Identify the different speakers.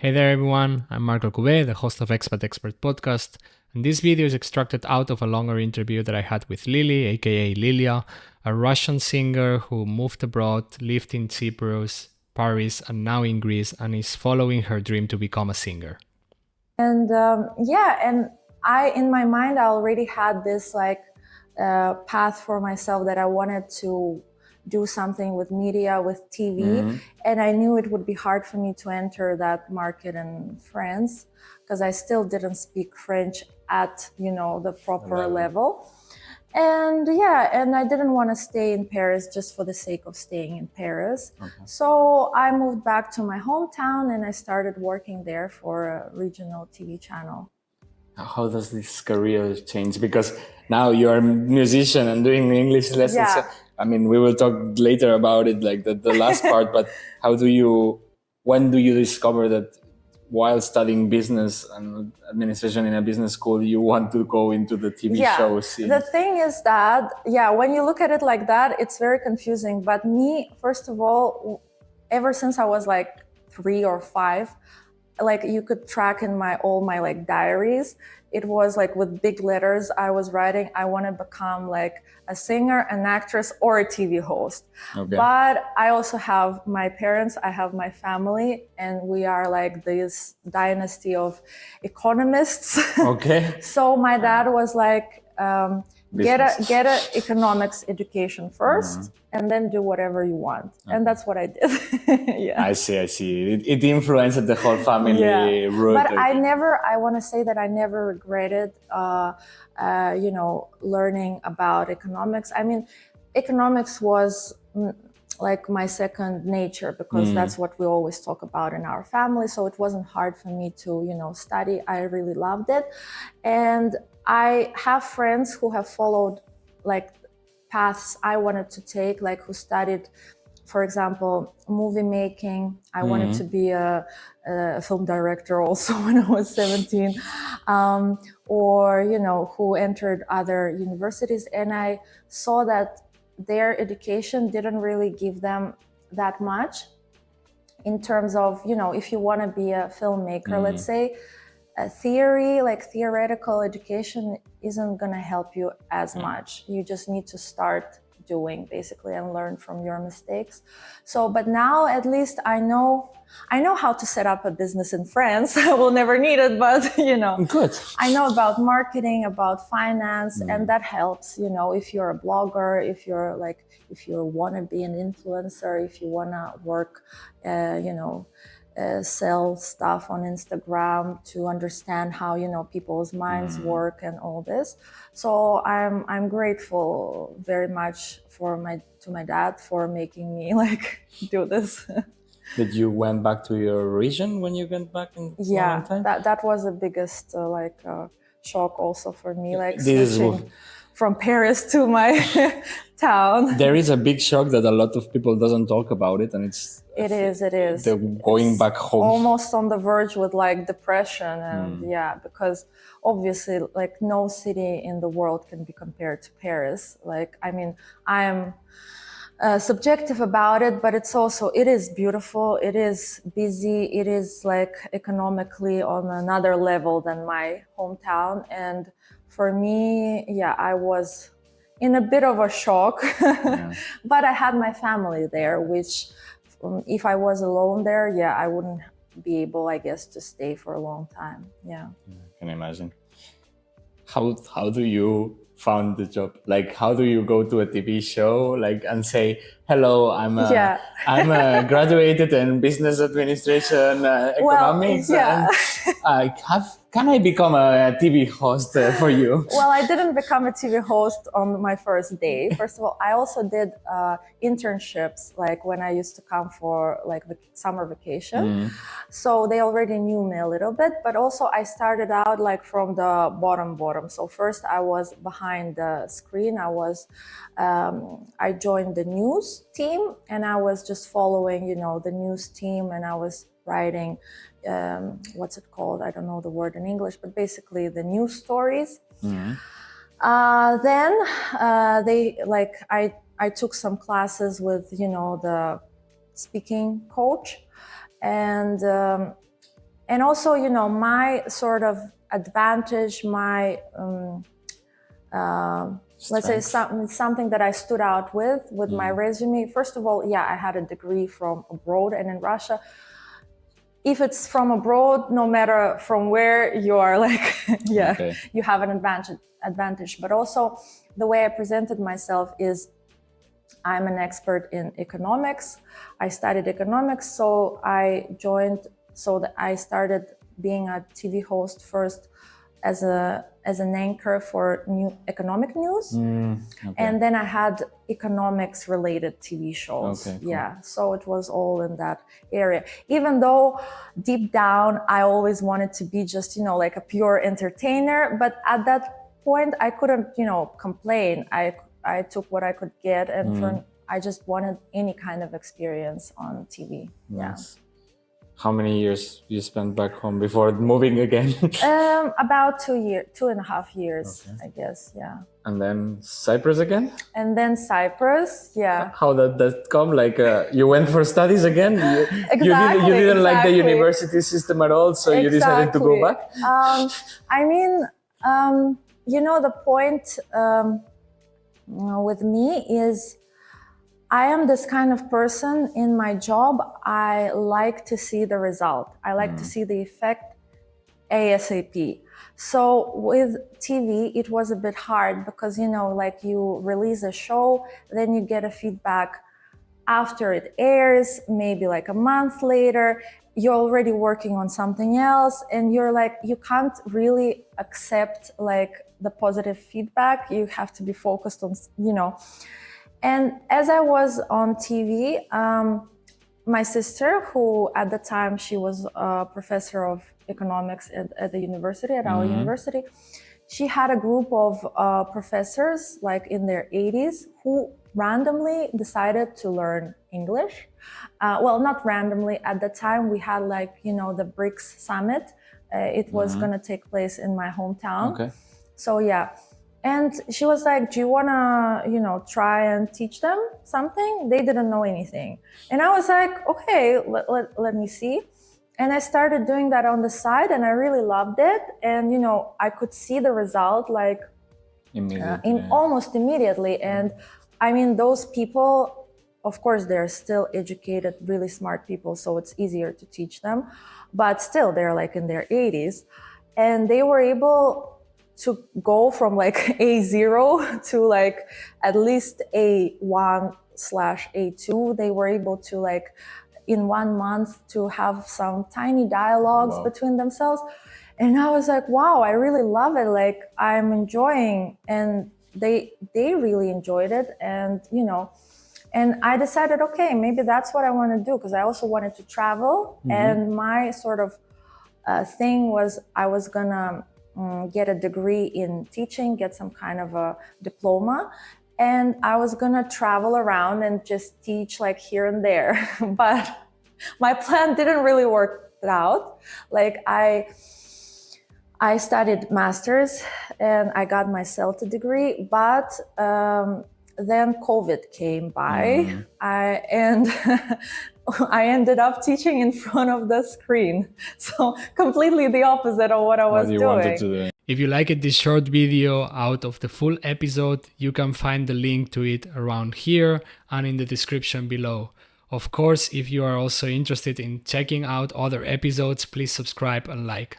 Speaker 1: Hey there everyone, I'm Marco Couvet, the host of Expat Expert podcast, and this video is extracted out of a longer interview that I had with Lily, aka Lilia, a Russian singer who moved abroad, lived in Cyprus, Paris, and now in Greece, and is following her dream to become a singer.
Speaker 2: And in my mind, I already had this path for myself that I wanted to do something with media, with TV. And I knew it would be hard for me to enter that market in France because I still didn't speak French at, the proper level. And I didn't want to stay in Paris just for the sake of staying in Paris. Okay. So I moved back to my hometown and I started working there for a regional TV channel.
Speaker 3: How does this career change? Because now you're a musician and doing English lessons.
Speaker 2: Yeah.
Speaker 3: I mean, we will talk later about it, like the last part, but when do you discover that while studying business and administration in a business school, you want to go into the TV show scene?
Speaker 2: The thing is that, when you look at it like that, it's very confusing. But me, first of all, ever since I was like 3 or 5, like you could track in all my diaries, it was like with big letters I was writing, I want to become like a singer, an actress, or a TV host. Okay. But I also have my parents, I have my family, and we are like this dynasty of economists. Okay. So my dad was like, get a economics education first, and then do whatever you want. Okay. And that's what I did.
Speaker 3: Yeah. I see. It influenced the whole family.
Speaker 2: Yeah. But I want to say that I never regretted, learning about economics. I mean, economics was like my second nature because that's what we always talk about in our family. So it wasn't hard for me to, study. I really loved it. And I have friends who have followed like paths I wanted to take, like who studied, for example, movie making. I wanted to be a film director also when I was 17, or, who entered other universities. And I saw that their education didn't really give them that much in terms of, if you want to be a filmmaker, let's say, theoretical education isn't going to help you as much. You just need to start doing basically and learn from your mistakes. So, but now at least I know how to set up a business in France. I will never need it, but
Speaker 3: Good.
Speaker 2: I know about marketing, about finance, and that helps, if you're a blogger, if you want to be an influencer, if you want to work, sell stuff on Instagram, to understand how people's minds work and all this. So I'm grateful very much to my dad for making me do this.
Speaker 3: Did you went back to your region when you went back in time?
Speaker 2: that was the biggest shock also for me, switching from Paris to my town.
Speaker 3: There is a big shock that a lot of people doesn't talk about it, and
Speaker 2: it is.
Speaker 3: They're going back home.
Speaker 2: Almost on the verge with depression and because obviously no city in the world can be compared to Paris. I am subjective about it, but it is beautiful, it is busy, it is economically on another level than my hometown. And for me, I was in a bit of a shock, but I had my family there, which if I was alone there, I wouldn't be able, I guess, to stay for a long time. Yeah.
Speaker 3: I can imagine. How do you found the job? How do you go to a TV show and say, hello, I'm graduated in business administration, economics, and can I become a TV host for you?
Speaker 2: Well, I didn't become a TV host on my first day. First of all, I also did internships, when I used to come for the summer vacation. So they already knew me a little bit, but also I started out from the bottom. So first I was behind the screen. I joined the news team and I was just following, the news team, and I was writing, what's it called? I don't know the word in English, but basically the news stories. Then I took some classes with, the speaking coach, and and also, you know, my sort of advantage, my let's say something that I stood out with my resume. First of all, yeah, I had a degree from abroad, and in Russia, if it's from abroad, no matter from where you are, like, yeah, okay, you have an advantage. But also the way I presented myself is I'm an expert in economics. I studied economics, so I started being a TV host first as an anchor for new economic news, okay, and then I had economics related TV shows. Okay, cool. Yeah, so it was all in that area. Even though deep down I always wanted to be just, you know, like a pure entertainer, but at that point I couldn't, you know, complain. I took what I could get, and I just wanted any kind of experience on TV. Nice. Yeah.
Speaker 3: How many years you spent back home before moving again?
Speaker 2: About 2.5 years, okay, I guess, yeah.
Speaker 3: And then Cyprus again?
Speaker 2: And then Cyprus, yeah.
Speaker 3: How did that come? Like, you went for studies again?
Speaker 2: Exactly,
Speaker 3: you didn't like the university system at all, so you decided to go back?
Speaker 2: I mean, you know, the point with me is I am this kind of person in my job. I like to see the result. I like to see the effect ASAP. So with TV, it was a bit hard because, you know, like you release a show, then you get a feedback after it airs, maybe like a month later, you're already working on something else, and you're like, you can't really accept like the positive feedback. You have to be focused on, you know. And as I was on TV, my sister, who at the time she was a professor of economics at the university, at our university, she had a group of professors like in their 80s who randomly decided to learn English. Well, not randomly. At the time we had like, you know, the BRICS summit. It was going to take place in my hometown. Okay. So yeah. And she was like, do you want to, you know, try and teach them something? They didn't know anything. And I was like, okay, let me see. And I started doing that on the side, and I really loved it. And, you know, I could see the result like almost immediately. And I mean, those people, of course, they're still educated, really smart people, so it's easier to teach them. But still, they're like in their 80s. And they were able to go from like A0 to like at least A1/A2. They were able to like in 1 month to have some tiny dialogues between themselves. And I was like, wow, I really love it. Like I'm enjoying, and they really enjoyed it. And, you know, and I decided, okay, maybe that's what I want to do, because I also wanted to travel. And my sort of thing was I was gonna get a degree in teaching, get some kind of a diploma, and I was gonna travel around and just teach like here and there. But my plan didn't really work out. Like I studied masters and I got my CELTA degree, but then COVID came by, and I ended up teaching in front of the screen. So completely the opposite of what I was doing.
Speaker 1: If you liked this short video out of the full episode, you can find the link to it around here and in the description below. Of course, if you are also interested in checking out other episodes, please subscribe and like.